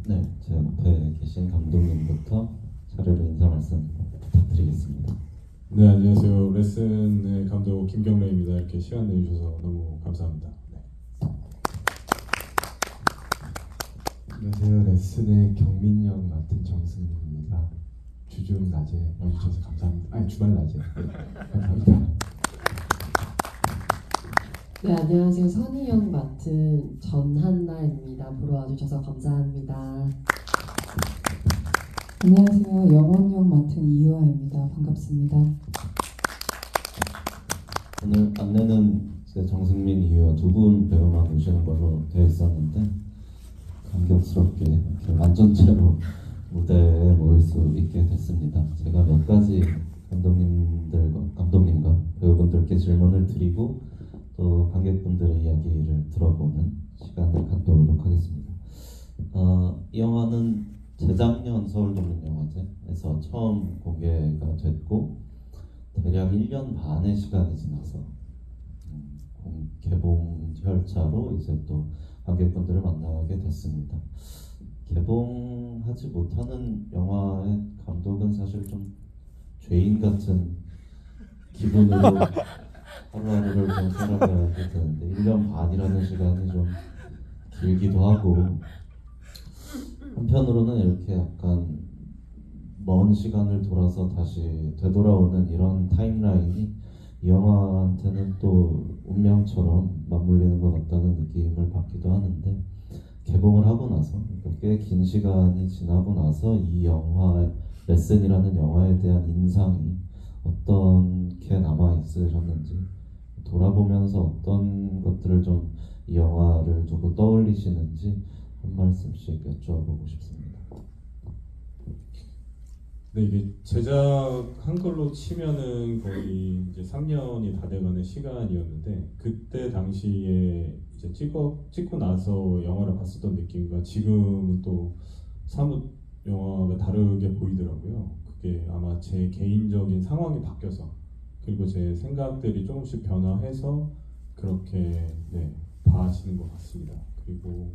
네, 제 옆에 계신 감독님부터 차례로 인사 말씀 부탁드리겠습니다. 네, 안녕하세요. 레슨의 감독 김경래입니다. 이렇게 시간 내주셔서 너무 감사합니다. 네. 안녕하세요. 레슨의 경민형 맡은 정승민입니다. 주중 낮에 와주셔서 감사합니다. 아니 주말 낮에 감사합니다. 네, 안녕하세요. 선희영 맡은 전한나입니다. 보러 와주셔서 감사합니다. 안녕하세요. 영원형 맡은 이유아입니다. 반갑습니다. 오늘 안내는 정승민, 이유와 두 분 배우만 오시는 걸로 되어 있었는데 감격스럽게 이렇게 완전체로 무대에 모일 수 있게 됐습니다. 제가 몇 가지 감독님과 배우분들께 질문을 드리고 또 관객분들의 이야기를 들어보는 시간을 갖도록 하겠습니다. 이 영화는 재작년 서울독립영화제에서 처음 공개가 됐고 대략 1년 반의 시간이 지나서 개봉 절차로 이제 또 관객분들을 만나게 됐습니다. 개봉하지 못하는 영화의 감독은 사실 좀 죄인 같은 기분으로 하루하루를 좀 살아가야 되는데 1년 반이라는 시간이 좀 길기도 하고 한편으로는 이렇게 약간 먼 시간을 돌아서 다시 되돌아오는 이런 타임라인이 이 영화한테는 또 운명처럼 맞물리는 것 같다는 느낌을 받기도 하는데 개봉을 하고 나서 꽤 긴 시간이 지나고 나서 이 영화 레슨이라는 영화에 대한 인상이 어떻게 남아 있으셨는지 돌아보면서 어떤 것들을 좀 이 영화를 두고 떠올리시는지 한 말씀씩 여쭤보고 싶습니다. 네, 이게 제작한 걸로 치면은 거의 이제 3년이 다 돼가는 시간이었는데 그때 당시에 이제 찍고 나서 영화를 봤었던 느낌과 지금은 또 사뭇 영화가 다르게 보이더라고요. 그게 아마 제 개인적인 상황이 바뀌어서 그리고 제 생각들이 조금씩 변화해서 그렇게 봐지는 것 같습니다. 그리고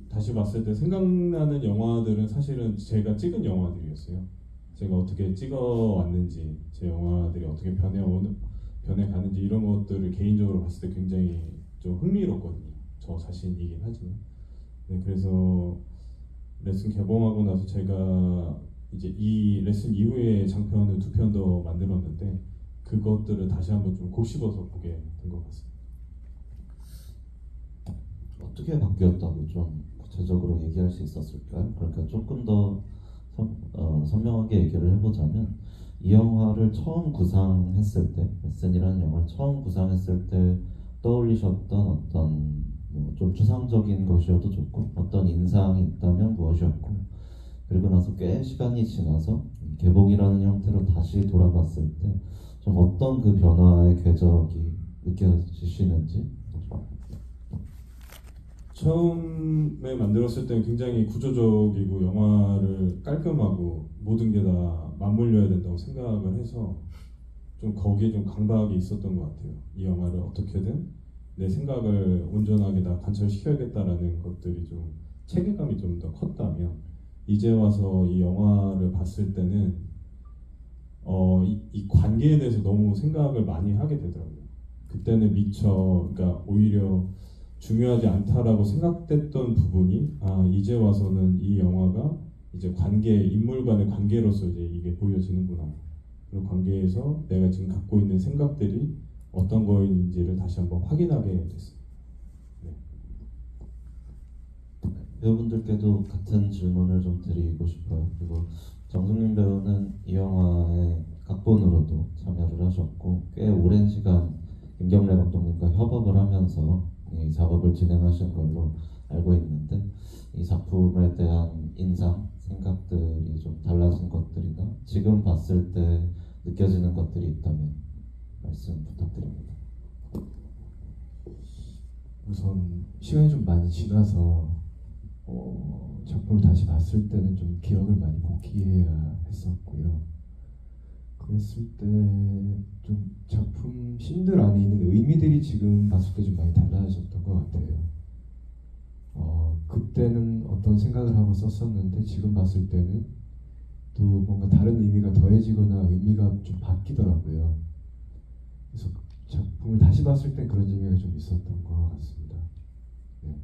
다시 봤을 때 생각나는 영화들은 사실은 제가 찍은 영화들이었어요. 제가 어떻게 찍어왔는지, 제 영화들이 어떻게 변해가는지 이런 것들을 개인적으로 봤을 때 굉장히 좀 흥미롭거든요. 저 자신이긴 하지만. 네, 그래서 레슨 개봉하고 나서 제가 이제 이 레슨 이후에 장편을 2편 더 만들었는데 그것들을 다시 한번 좀 곱씹어서 보게 된 것 같습니다. 어떻게 바뀌었다고 좀 구체적으로 얘기할 수 있었을까요? 그러니까 조금 더 선명하게 얘기를 해보자면 이 영화를 처음 구상했을 때 레슨이라는 영화를 처음 구상했을 때 떠올리셨던 어떤 좀 추상적인 것이어도 좋고 어떤 인상이 있다면 무엇이었고 그리고 나서 꽤 시간이 지나서 개봉이라는 형태로 다시 돌아봤을 때 좀 어떤 그 변화의 궤적이 느껴지시는지. 처음에 만들었을 때는 굉장히 구조적이고 영화를 깔끔하고 모든 게 다 맞물려야 된다고 생각을 해서 좀 거기에 좀 강박이 있었던 것 같아요. 이 영화를 어떻게든 내 생각을 온전하게 다 관철시켜야겠다라는 것들이 좀 체계감이 좀 더 컸다면 이제 와서 이 영화를 봤을 때는 이 관계에 대해서 너무 생각을 많이 하게 되더라고요. 그때는 그러니까 오히려 중요하지 않다라고 생각됐던 부분이 이제 와서는 이 영화가 이제 인물 간의 관계로서 이제 이게 보여지는구나. 그런 관계에서 내가 지금 갖고 있는 생각들이 어떤 거인지를 다시 한번 확인하게 됐어요. 네. 배우분들께도 같은 질문을 좀 드리고 싶어요. 그리고 정승민 배우는 이 영화의 각본으로도 참여를 하셨고 꽤 오랜 시간 김경래 감독님과 협업을 하면서 이 작업을 진행하신 걸로 알고 있는데 이 작품에 대한 인상, 생각들이 좀 달라진 것들이나 지금 봤을 때 느껴지는 것들이 있다면 말씀 부탁드립니다. 우선 시간이 좀 많이 지나서 작품을 다시 봤을 때는 좀 기억을 많이 복귀해야 했었고요. 그랬을 때 좀 작품 씬들 안에 있는 의미들이 지금 봤을 때 좀 많이 달라졌던 것 같아요. 그때는 어떤 생각을 하고 썼었는데 지금 봤을 때는 또 뭔가 다른 의미가 더해지거나 의미가 좀 바뀌더라고요. 그래서 작품을 다시 봤을 때 그런 재미가 좀 있었던 것 같습니다. 네.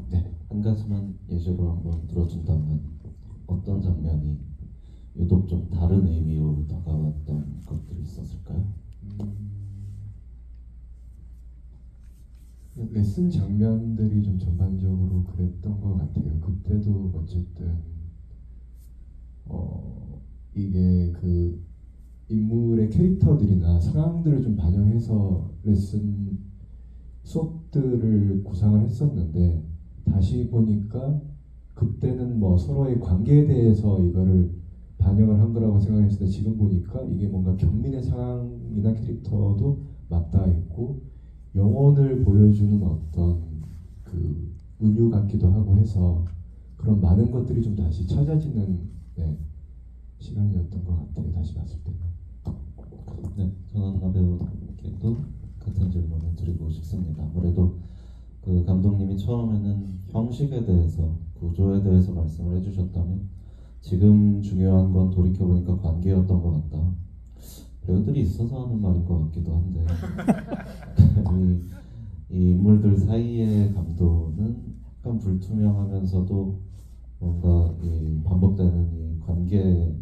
네. 한 가지만 예시로 한번 들어준다면 어떤 장면이 유독 좀 다른 의미로 다가왔던 것들이 있었을까요? 레슨 장면들이 좀 전반적으로 그랬던 것 같아요. 그때도 어쨌든 이게 그 인물의 캐릭터들이나 상황들을 좀 반영해서 레슨 수업들을 구상을 했었는데 다시 보니까 그때는 뭐 서로의 관계에 대해서 이거를 반영을 한 거라고 생각했을 때 지금 보니까 이게 뭔가 경민의 상황이나 캐릭터도 맞닿아 있고 영혼을 보여주는 어떤 그 은유 같기도 하고 해서 그런 많은 것들이 좀 다시 찾아지는 시간이었던 것 같아요. 다시 봤을 때는. 네, 전한나 배우께도 같은 질문을 드리고 싶습니다. 아무래도 그 감독님이 처음에는 형식에 대해서, 구조에 대해서 말씀을 해주셨다면 지금 중요한 건 돌이켜보니까 관계였던 것 같다. 배우들이 있어서 하는 말인 것 같기도 한데 이 인물들 사이의 감도는 약간 불투명하면서도 뭔가 이 반복되는 이 관계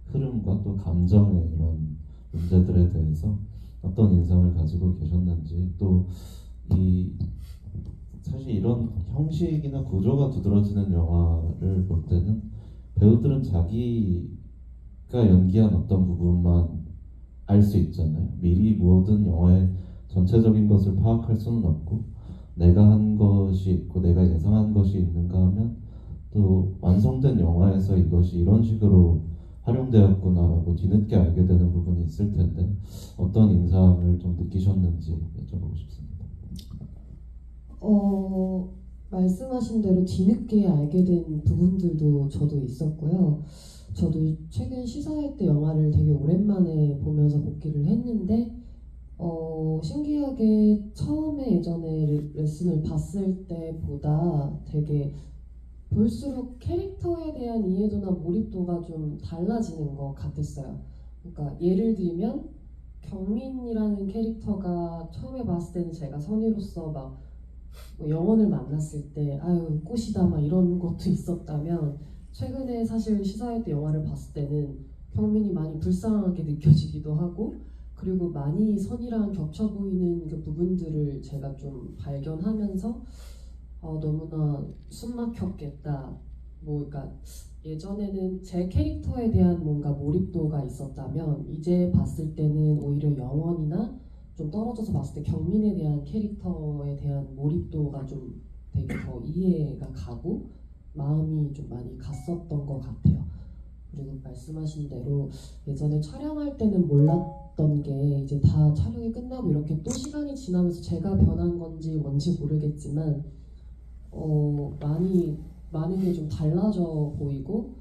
흐름과 또 감정의 이런 문제들에 대해서 어떤 인상을 가지고 계셨는지, 또 이 사실 이런 형식이나 구조가 두드러지는 영화를 볼 때는 배우들은 자기가 연기한 어떤 부분만 알 수 있잖아요. 미리 모든 영화의 전체적인 것을 파악할 수는 없고 내가 한 것이 있고 내가 예상한 것이 있는가 하면 또 완성된 영화에서 이것이 이런 식으로 활용되었구나라고 뒤늦게 알게 되는 부분이 있을 텐데 어떤 인상을 좀 느끼셨는지 여쭤보고 싶습니다. 말씀하신 대로 뒤늦게 알게 된 부분들도 저도 있었고요. 저도 최근 시사회 때 영화를 되게 오랜만에 보면서 복귀를 했는데 신기하게 처음에 예전에 레슨을 봤을 때보다 되게 볼수록 캐릭터에 대한 이해도나 몰입도가 좀 달라지는 것 같았어요. 그러니까 예를 들면 경민이라는 캐릭터가 처음에 봤을 때는 제가 선희로서 막 뭐 영혼을 만났을 때 아유 꽃이다 막 이런 것도 있었다면 최근에 사실 시사회 때 영화를 봤을 때는 경민이 많이 불쌍하게 느껴지기도 하고 그리고 많이 선이랑 겹쳐 보이는 그 부분들을 제가 좀 발견하면서 너무나 숨막혔겠다. 뭐 그러니까 예전에는 제 캐릭터에 대한 뭔가 몰입도가 있었다면 이제 봤을 때는 오히려 영원이나 좀 떨어져서 봤을 때 경민에 대한 캐릭터에 대한 몰입도가 좀 되게 더 이해가 가고 마음이 좀 많이 갔었던 것 같아요. 그리고 말씀하신 대로 예전에 촬영할 때는 몰랐던 게 이제 다 촬영이 끝나고 이렇게 또 시간이 지나면서 제가 변한 건지 뭔지 모르겠지만 많은 게 좀 달라져 보이고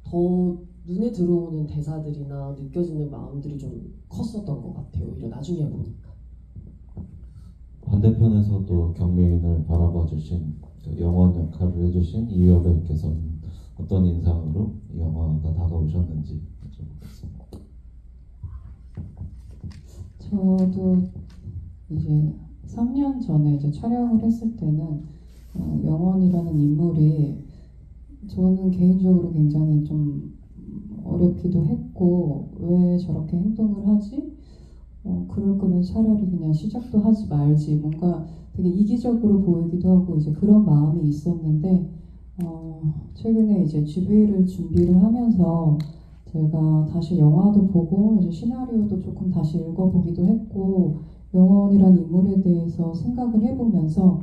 더 눈에 들어오는 대사들이나 느껴지는 마음들이 좀 컸었던 것 같아요. 오히려 나중에 보니까. 반대편에서도 경민을 바라봐 주신 그 영원 역할을 해주신 이유여 배우께서는 어떤 인상으로 이 영화가 다가오셨는지 여쭤보겠습니다. 저도 이제 3년 전에 이제 촬영을 했을 때는 영원이라는 인물이 저는 개인적으로 굉장히 좀 어렵기도 했고 왜 저렇게 행동을 하지? 그럴 거면 차라리 그냥 시작도 하지 말지. 뭔가 되게 이기적으로 보이기도 하고 이제 그런 마음이 있었는데 최근에 이제 GV를 준비를 하면서 제가 다시 영화도 보고 이제 시나리오도 조금 다시 읽어보기도 했고 영원이란 인물에 대해서 생각을 해보면서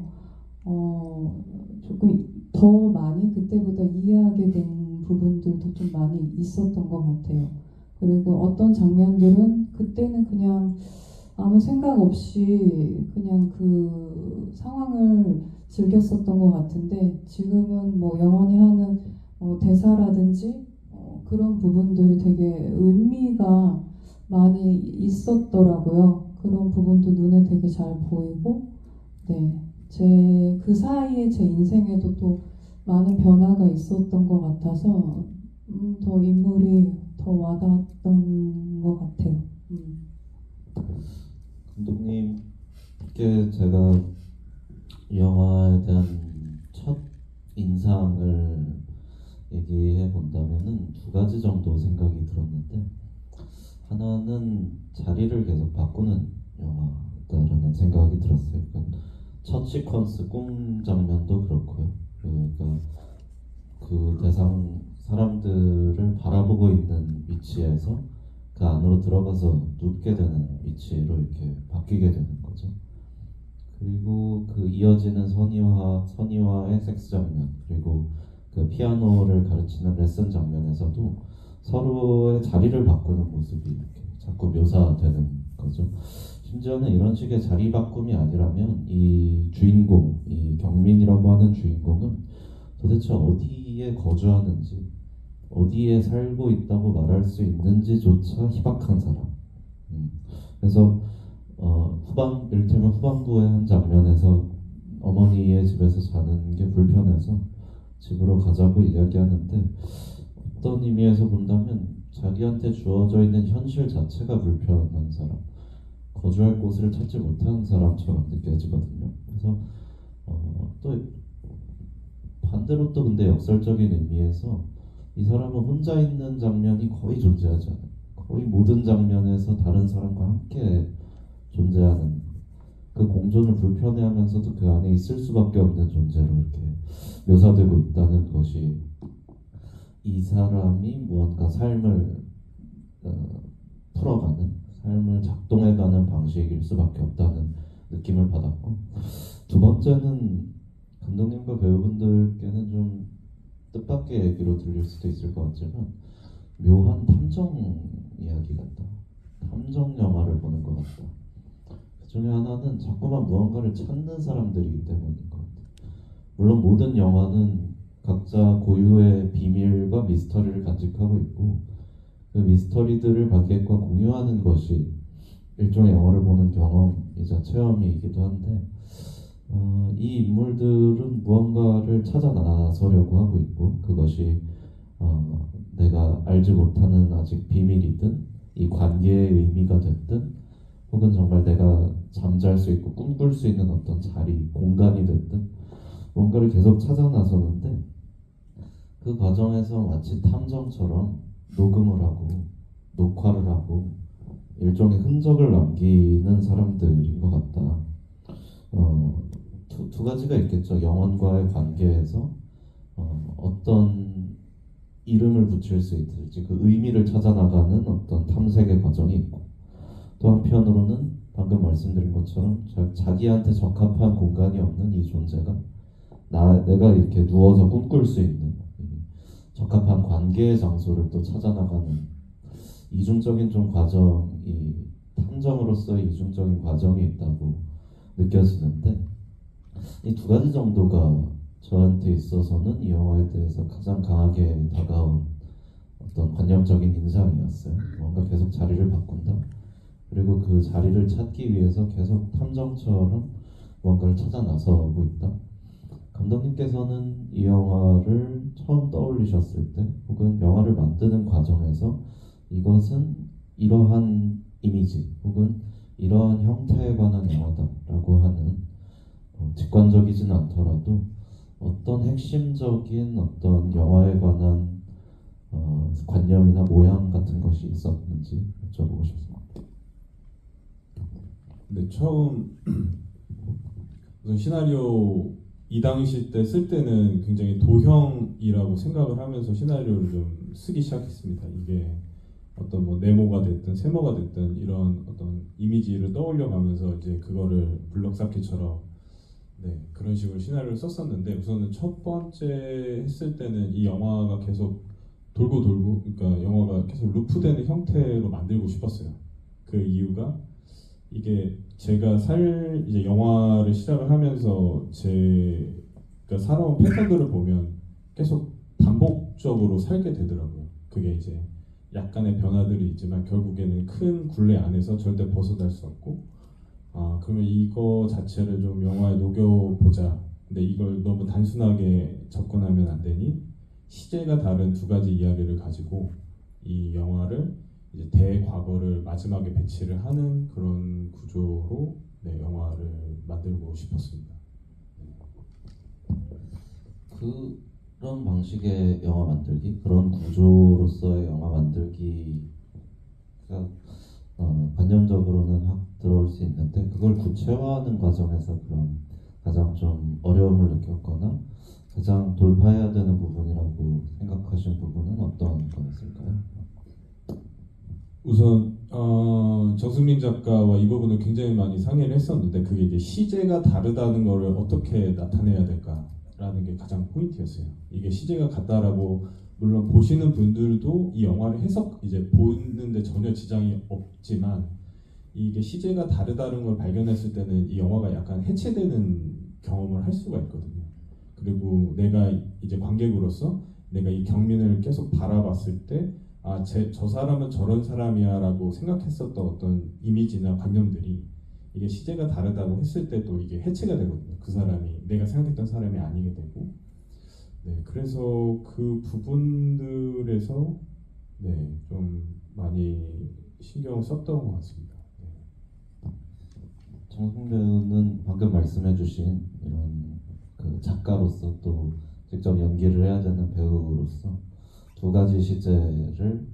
조금 더 많이 그때보다 이해하게 된 부분들도 좀 많이 있었던 것 같아요. 그리고 어떤 장면들은 그때는 그냥 아무 생각 없이 그냥 그 상황을 즐겼었던 것 같은데 지금은 뭐 영원히 하는 대사라든지 그런 부분들이 되게 의미가 많이 있었더라고요. 그런 부분도 눈에 되게 잘 보이고 네 제 그 사이에 제 인생에도 또 많은 변화가 있었던 것 같아서 더 인물이 더 와닿았던 것 같아요. 감독님께 제가 이 영화에 대한 첫 인상을 얘기해 본다면은 두 가지 정도 생각이 들었는데, 하나는 자리를 계속 바꾸는 영화다라는 생각이 들었어요. 그러니까 첫 시퀀스 꿈 장면도 그렇고요. 그러니까 그 대상 사람들을 바라보고 있는 위치에서 그 안으로 들어가서 눕게 되는 위치로 이렇게 바뀌게 되는 거죠. 그리고 그 이어지는 선의와의 섹스 장면, 그리고 그 피아노를 가르치는 레슨 장면에서도 서로의 자리를 바꾸는 모습이 이렇게 자꾸 묘사되는 거죠. 심지어는 이런 식의 자리 바꿈이 아니라면 이 주인공, 이 경민이라고 하는 주인공은 도대체 어디에 거주하는지, 어디에 살고 있다고 말할 수 있는지조차 희박한 사람. 그래서 이를테면 후반부의 한 장면에서 어머니의 집에서 자는 게 불편해서 집으로 가자고 이야기하는데, 어떤 의미에서 본다면 자기한테 주어져 있는 현실 자체가 불편한 사람, 거주할 곳을 찾지 못하는 사람처럼 느껴지거든요. 그래서 또 반대로 또 근데 역설적인 의미에서 이 사람은 혼자 있는 장면이 거의 존재하지 않아요. 거의 모든 장면에서 다른 사람과 함께 존재하는, 그 공존을 불편해하면서도 그 안에 있을 수밖에 없는 존재로 이렇게 묘사되고 있다는 것이, 이 사람이 무언가 삶을 풀어가는, 삶을 작동해가는 방식일 수밖에 없다는 느낌을 받았고, 두 번째는 감독님과 배우분들께는 좀 뜻밖의 얘기로 들릴 수도 있을 것 같지만 묘한 탐정 이야기 같다, 탐정 영화를 보는 것 같다. 그 중에 하나는 자꾸만 무언가를 찾는 사람들이기 때문인 것 같아요. 물론 모든 영화는 각자 고유의 비밀과 미스터리를 간직하고 있고, 그 미스터리들을 관객과 공유하는 것이 일종의 영화를 보는 경험이자 체험이기도 한데, 이 인물들은 무언가를 찾아 나서려고 하고 있고, 그것이 내가 알지 못하는 아직 비밀이든 이 관계의 의미가 됐든, 혹은 정말 내가 잠잘 수 있고 꿈꿀 수 있는 어떤 자리, 공간이 됐든 뭔가를 계속 찾아 나서는데, 그 과정에서 마치 탐정처럼 녹음을 하고 녹화를 하고 일종의 흔적을 남기는 사람들인 것 같다. 두 가지가 있겠죠. 영혼과의 관계에서 어떤 이름을 붙일 수 있을지, 그 의미를 찾아 나가는 어떤 탐색의 과정이 있고, 또 한편으로는 방금 말씀드린 것처럼 자기한테 적합한 공간이 없는 이 존재가 내가 이렇게 누워서 꿈꿀 수 있는 적합한 관계의 장소를 또 찾아 나가는 이중적인 좀 과정이, 탐정으로서의 이중적인 과정이 있다고 느껴지는데, 이 두 가지 정도가 저한테 있어서는 이 영화에 대해서 가장 강하게 다가온 어떤 관념적인 인상이었어요. 뭔가 계속 자리를 바꾼다, 그리고 그 자리를 찾기 위해서 계속 탐정처럼 뭔가를 찾아 나서고 있다. 감독님께서는 이 영화를 처음 떠올리셨을 때, 혹은 영화를 만드는 과정에서 이것은 이러한 이미지 혹은 이러한 형태에 관한 영화다라고 하는, 직관적이진 않더라도 어떤 핵심적인 어떤 영화에 관한 관념이나 모양 같은 것이 있었는지 여쭤보고 싶습니다. 근데 처음 우선 시나리오 이 당시 때 쓸 때는 굉장히 도형이라고 생각을 하면서 시나리오를 좀 쓰기 시작했습니다. 이게 어떤 뭐 네모가 됐든 세모가 됐든 이런 어떤 이미지를 떠올려가면서 이제 그거를 블럭 쌓기처럼 그런 식으로 시나리오를 썼었는데, 우선은 첫 번째 했을 때는 이 영화가 계속 돌고 그러니까 영화가 계속 루프되는 형태로 만들고 싶었어요. 그 이유가 이게 제가 이제 영화를 시작을 하면서 제가 살아온 패턴들을 보면 계속 반복적으로 살게 되더라고요. 그게 이제 약간의 변화들이 있지만 결국에는 큰 굴레 안에서 절대 벗어날 수 없고, 그러면 이거 자체를 좀 영화에 녹여보자. 근데 이걸 너무 단순하게 접근하면 안 되니 시제가 다른 두 가지 이야기를 가지고 이 영화를 이제 대과거를 마지막에 배치를 하는 그런 구조로 네, 영화를 만들고 싶었습니다. 그런 방식의 영화 만들기, 그런 구조로서의 영화 만들기가 관념적으로는 확 들어올 수 있는데 그걸 구체화하는 과정에서 그런 가장 좀 어려움을 느꼈거나 가장 돌파해야 되는 부분이라고 생각하신 부분은 어떤 거였을까요? 우선 정승민 작가와 이 부분을 굉장히 많이 상의를 했었는데 그게 이제 시제가 다르다는 거를 어떻게 나타내야 될까라는 게 가장 포인트였어요. 이게 시제가 같다라고 물론 보시는 분들도 이 영화를 이제 보는데 전혀 지장이 없지만 이게 시제가 다르다는 걸 발견했을 때는 이 영화가 약간 해체되는 경험을 할 수가 있거든요. 그리고 내가 이제 관객으로서 내가 이 경민을 계속 바라봤을 때 저 사람은 저런 사람이야 라고 생각했었던 어떤 이미지나 관념들이 이게 시제가 다르다고 했을 때 또 이게 해체가 되거든요. 그 사람이 내가 생각했던 사람이 아니게 되고 네, 그래서 그 부분들에서 네, 좀 많이 신경을 썼던 것 같습니다. 네. 정승 배우는 방금 말씀해주신 이런 그 작가로서 또 직접 연기를 해야 되는 배우로서 두 가지 시제를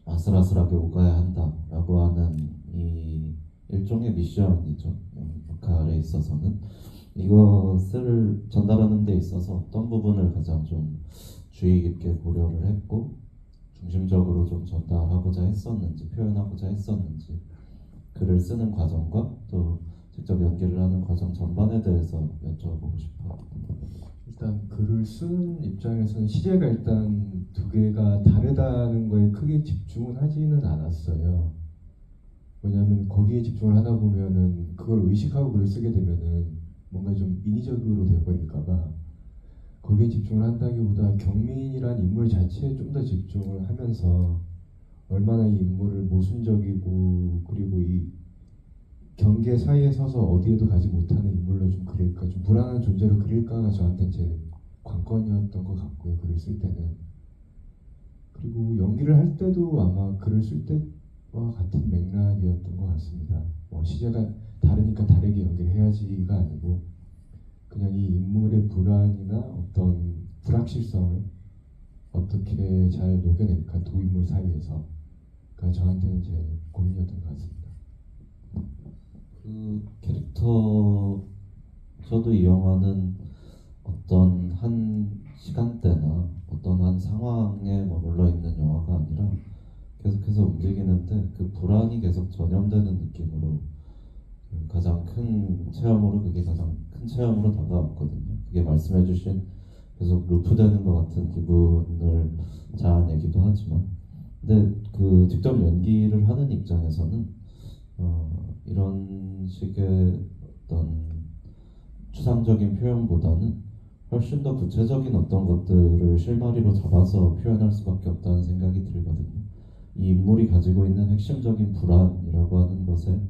아슬아슬하게 오가야 한다라고 하는 이 일종의 미션이죠. 역할에 있어서는 이것을 전달하는 데 있어서 어떤 부분을 가장 좀 주의 깊게 고려를 했고 중심적으로 좀 전달하고자 했었는지 표현하고자 했었는지 글을 쓰는 과정과 또 직접 연기를 하는 과정 전반에 대해서 여쭤보고 싶어요. 일단 글을 쓰는 입장에서는 시제가 일단 두 개가 다르다는 거에 크게 집중은 하지는 않았어요. 왜냐하면 거기에 집중을 하다 보면은 그걸 의식하고 글을 쓰게 되면은 뭔가 좀 인위적으로 되어버릴까봐 거기에 집중을 한다기보다 경민이란 인물 자체에 좀 더 집중을 하면서 얼마나 이 인물을 모순적이고 그리고 이 경계 사이에 서서 어디에도 가지 못하는 인물로 좀 그릴까, 좀 불안한 존재로 그릴까가 저한테 제 관건이었던 것 같고요. 글을 쓸 때는. 그리고 연기를 할 때도 아마 글을 쓸 때와 같은 맥락이었던 것 같습니다. 시제가 다르니까 다르게 연기를 해야지가 아니고 그냥 이 인물의 불안이나 어떤 불확실성을 어떻게 잘 녹여낼까 두 인물 사이에서가 저한테는 제일 고민이었던 것 같습니다. 그 캐릭터 저도 이 영화는 어떤 한 시간대나 어떤 한 상황에 머물러 있는 영화가 아니라 계속해서 움직이는데 그 불안이 계속 전염되는 느낌으로 가장 큰 체험으로 그게 가장 큰 체험으로 다가왔거든요. 그게 말씀해주신 계속 루프되는 것 같은 기분을 자아내기도 하지만 근데 그 직접 연기를 하는 입장에서는 이런 식의 어떤 추상적인 표현보다는 훨씬 더 구체적인 어떤 것들을 실마리로 잡아서 표현할 수밖에 없다는 생각이 들거든요. 이 인물이 가지고 있는 핵심적인 불안이라고 하는 것의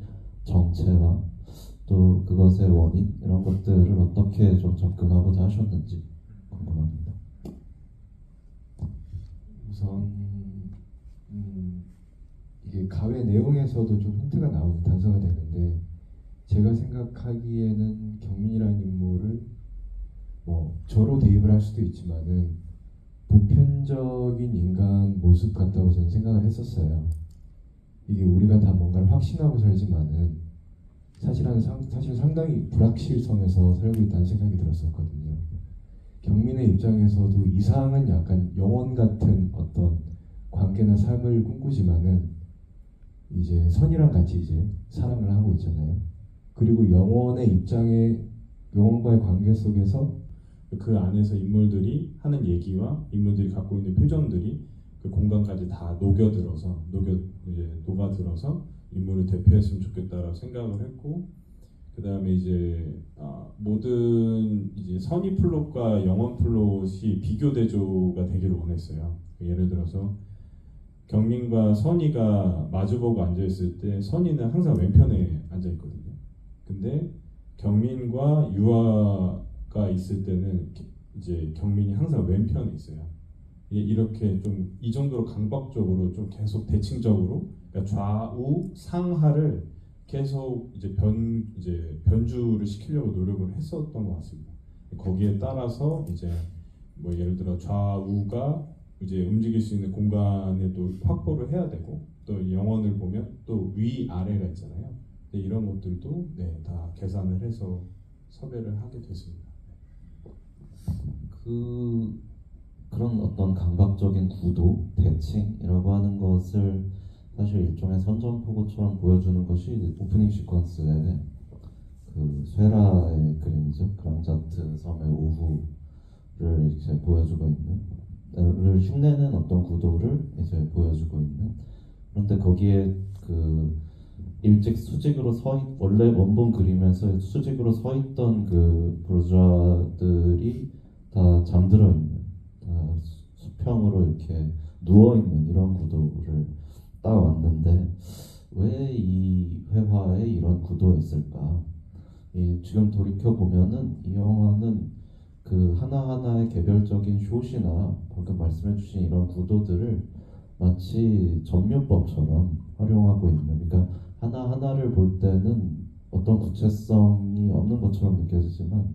정체와 또 그것의 원인 이런 것들을 어떻게 좀 접근하고자 하셨는지 궁금합니다. 우선 이게 가회 내용에서도 좀 힌트가 나오는 단서가 되는데 제가 생각하기에는 경민이라는 인물을 저로 대입을 할 수도 있지만은 보편적인 인간 모습 같다고 저는 생각을 했었어요. 이게 우리가 다 뭔가를 확신하고 살지만은 사실 상당히 불확실성에서 살고 있다는 생각이 들었었거든요. 경민의 입장에서도 이상은 약간 영원 같은 어떤 관계나 삶을 꿈꾸지만은 이제 선이랑 같이 이제 사랑을 하고 있잖아요. 그리고 영원의 입장에 영원과의 관계 속에서 그 안에서 인물들이 하는 얘기와 인물들이 갖고 있는 표정들이 그 공간까지 다 녹아들어서 인물을 대표했으면 좋겠다라고 생각을 했고 그 다음에 이제 모든 이제 선의 플롯과 영원 플롯이 비교 대조가 되기를 원했어요. 예를 들어서 경민과 선의가 마주보고 앉아있을 때 선의는 항상 왼편에 앉아있거든요. 근데 경민과 유아가 있을 때는 이제 경민이 항상 왼편에 있어요. 이게 이렇게 좀 이 정도로 강박적으로 좀 계속 대칭적으로, 그러니까 좌우 상하를 계속 이제 변주를 시키려고 노력을 했었던 것 같습니다. 거기에 따라서 이제 뭐 예를 들어 좌우가 이제 움직일 수 있는 공간을 또 확보를 해야 되고, 또 영원을 보면 또 위 아래가 있잖아요. 근데 이런 것들도 네, 다 계산을 해서 섭외를 하게 됐습니다. 그런 어떤 감각적인 구도, 대칭이라고 하는 것을 사실 일종의 선전포고처럼 보여주는 것이 오프닝 시퀀스의 그 쇠라의 그림이죠. 그랑자트 섬의 오후를 이제 보여주고 있는, 를 흉내낸 어떤 구도를 이제 보여주고 있는. 그런데 거기에 그 일찍 수직으로 원래 원본 그림에서 수직으로 서 있던 그 부르주아들이 다 잠들어 있는, 다 수평으로 이렇게 누워 있는 이런 구도를 딱 왔는데, 왜 이 회화에 이런 구도였을까? 지금 돌이켜 보면은 이 영화는 그 하나하나의 개별적인 숏이나 방금 말씀해주신 이런 구도들을 마치 점유법처럼 활용하고 있는, 그러니까 하나하나를 볼 때는 어떤 구체성이 없는 것처럼 느껴지지만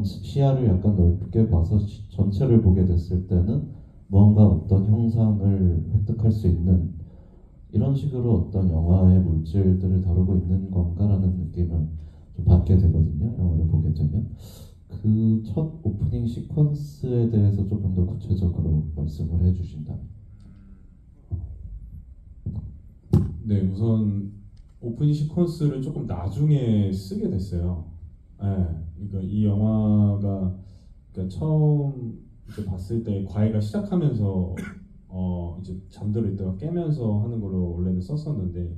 시야를 약간 넓게 봐서 전체를 보게 됐을 때는 무언가 어떤 형상을 획득할 수 있는, 이런 식으로 어떤 영화의 물질들을 다루고 있는 건가라는 느낌을 좀 받게 되거든요. 영화를 보게 되면. 그 첫 오프닝 시퀀스에 대해서 조금 더 구체적으로 말씀을 해주신다면. 네, 우선 오프닝 시퀀스를 조금 나중에 쓰게 됐어요. 네, 그러니까 이 영화가 그러니까 처음 이제 봤을 때 과외가 시작하면서 이제 잠들어 있다가 깨면서 하는 걸로 원래는 썼었는데,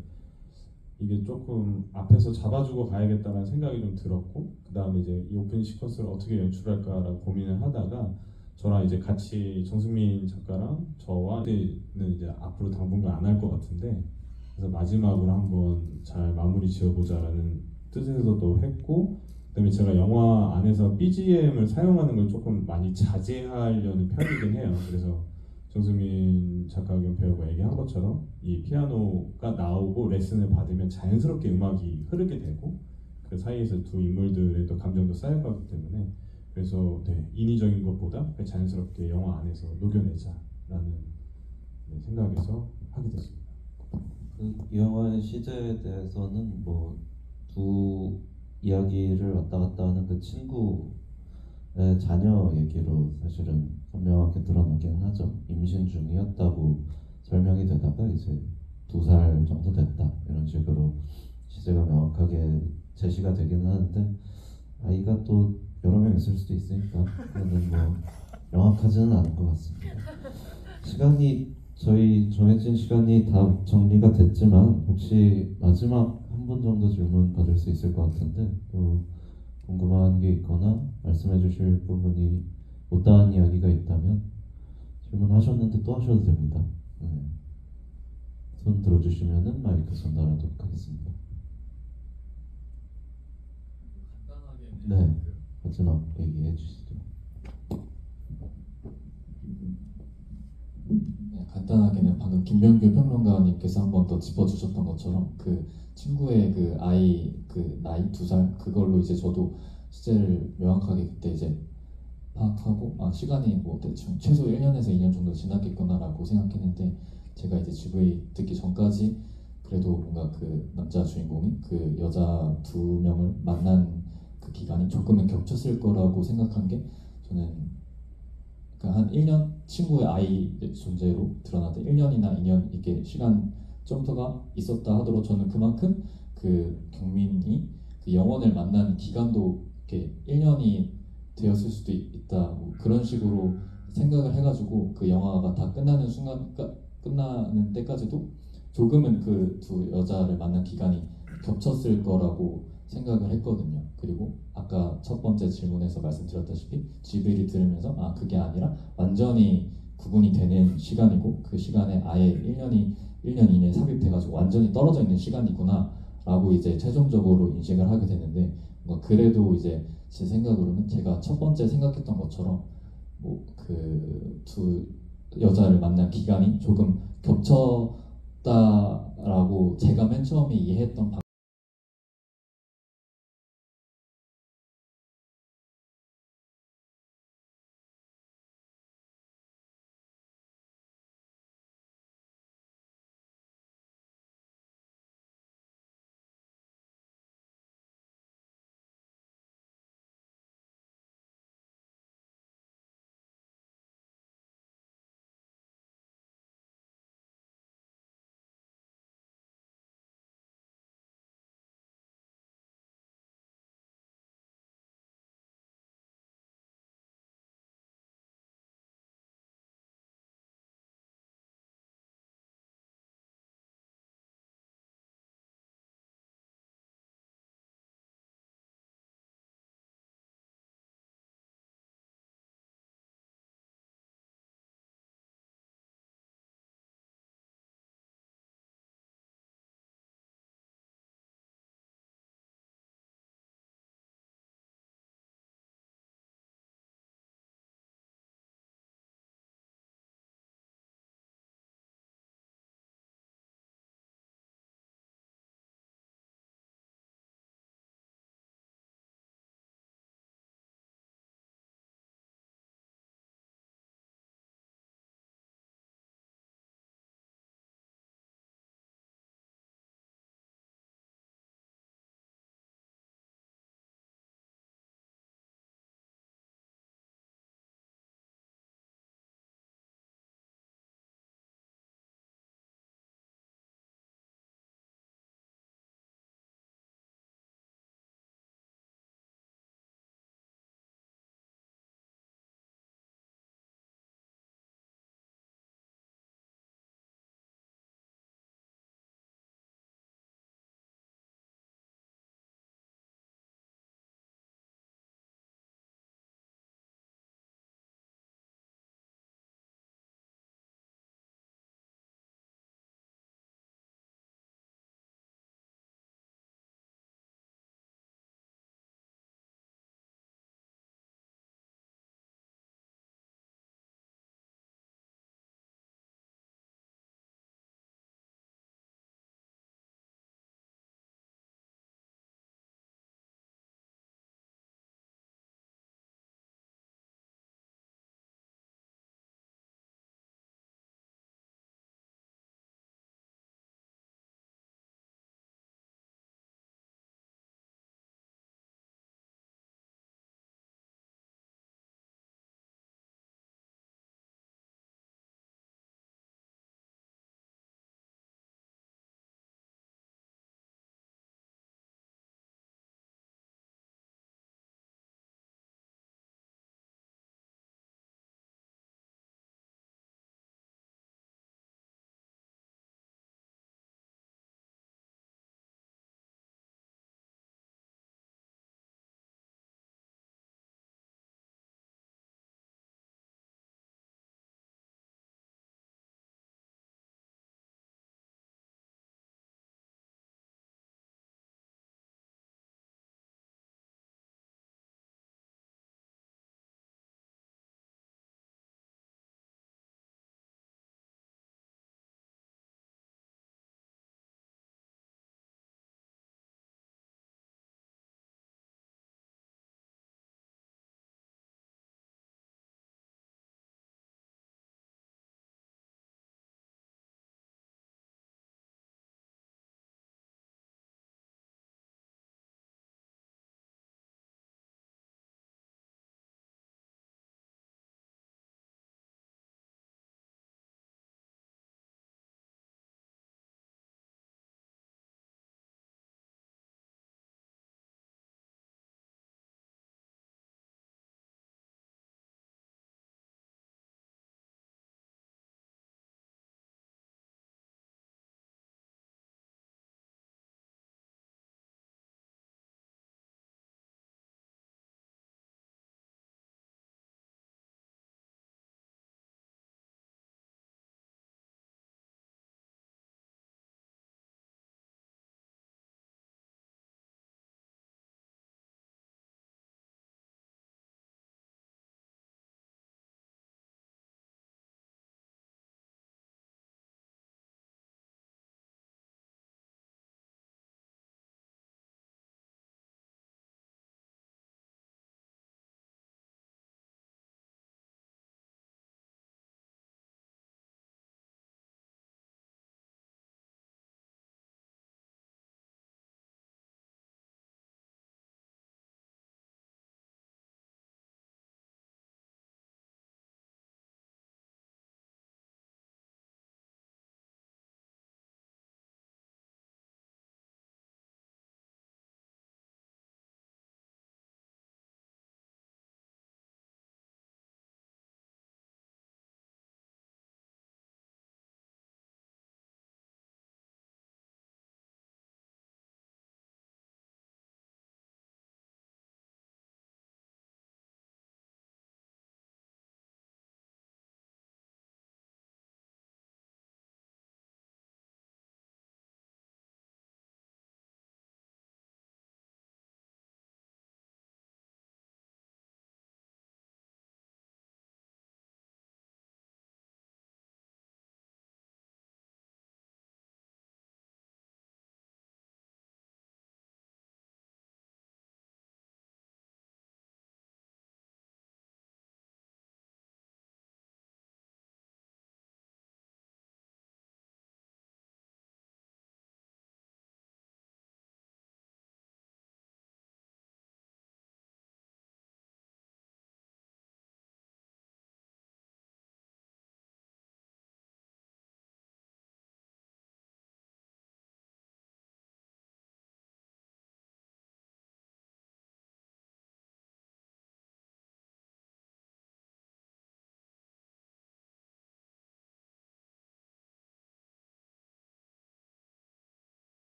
이게 조금 앞에서 잡아주고 가야겠다는 생각이 좀 들었고, 그 다음에 이제 이 오프닝 시퀀스를 어떻게 연출할까라고 고민을 하다가 저랑 이제 같이 정승민 작가랑 저와 는 이제 앞으로 당분간 안 할 것 같은데, 그래서 마지막으로 한번 잘 마무리 지어보자라는 뜻에서도 했고, 그다음에 제가 영화 안에서 BGM을 사용하는 걸 조금 많이 자제하려는 편이긴 해요. 그래서 정수민 작가 겸 배우가 얘기한 것처럼 이 피아노가 나오고 레슨을 받으면 자연스럽게 음악이 흐르게 되고, 그 사이에서 두 인물들의 또 감정도 쌓여가기 때문에, 그래서 네, 인위적인 것보다 자연스럽게 영화 안에서 녹여내자라는 생각에서 하게 됐습니다. 이 영화의 시제에 대해서는 뭐 두 이야기를 왔다 갔다 하는 그 친구의 자녀 얘기로 사실은 선명하게 드러나긴 하죠. 임신 중이었다고 설명이 되다가 이제 2살 정도 됐다, 이런 식으로 시제가 명확하게 제시가 되긴 하는데, 아이가 또 여러 명 있을 수도 있으니까 그거는 뭐 명확하지는 않은 것 같습니다. 저희 정해진 시간이 다 정리가 됐지만, 혹시 마지막 한 분 정도 질문 받을 수 있을 것 같은데, 또 궁금한 게 있거나 말씀해 주실 부분이 못다한 이야기가 있다면 질문하셨는데 또 하셔도 됩니다. 네. 손 들어주시면은 마이크 전달하도록 하겠습니다. 네, 마지막 얘기해 주시죠. 네, 간단하게는 방금 김병규 평론가님께서 한 번 더 짚어주셨던 것처럼 그 친구의 그 아이 그 나이 2살, 그걸로 이제 저도 시제를 명확하게 그때 이제 파악하고, 시간이 뭐 대충 최소 1년에서 2년 정도 지났겠구나라고 생각했는데, 제가 이제 GV 듣기 전까지 그래도 뭔가 그 남자 주인공이 그 여자 2명을 만난 그 기간이 조금은 겹쳤을 거라고 생각한 게, 저는 그러니까 한 1년 친구의 아이 존재로 드러나는데 1년이나 2년 이렇게 시간 점터가 있었다 하더라도, 저는 그만큼 그 경민이 그 영원을 만난 기간도 이렇게 1년이 되었을 수도 있다, 뭐 그런 식으로 생각을 해가지고 그 영화가 다 끝나는 순간, 끝나는 때까지도 조금은 그 두 여자를 만난 기간이 겹쳤을 거라고 생각을 했거든요. 그리고 아까 첫 번째 질문에서 말씀드렸다시피 GV를 들으면서 그게 아니라 완전히 구분이 되는 시간이고, 그 시간에 아예 1년 이내에 삽입돼가지고 완전히 떨어져 있는 시간이구나 라고 이제 최종적으로 인식을 하게 되는데 뭔가 그래도 이제 제 생각으로는 제가 첫 번째 생각했던 것처럼 뭐 그 두 여자를 만난 기간이 조금 겹쳤다라고 제가 맨 처음에 이해했던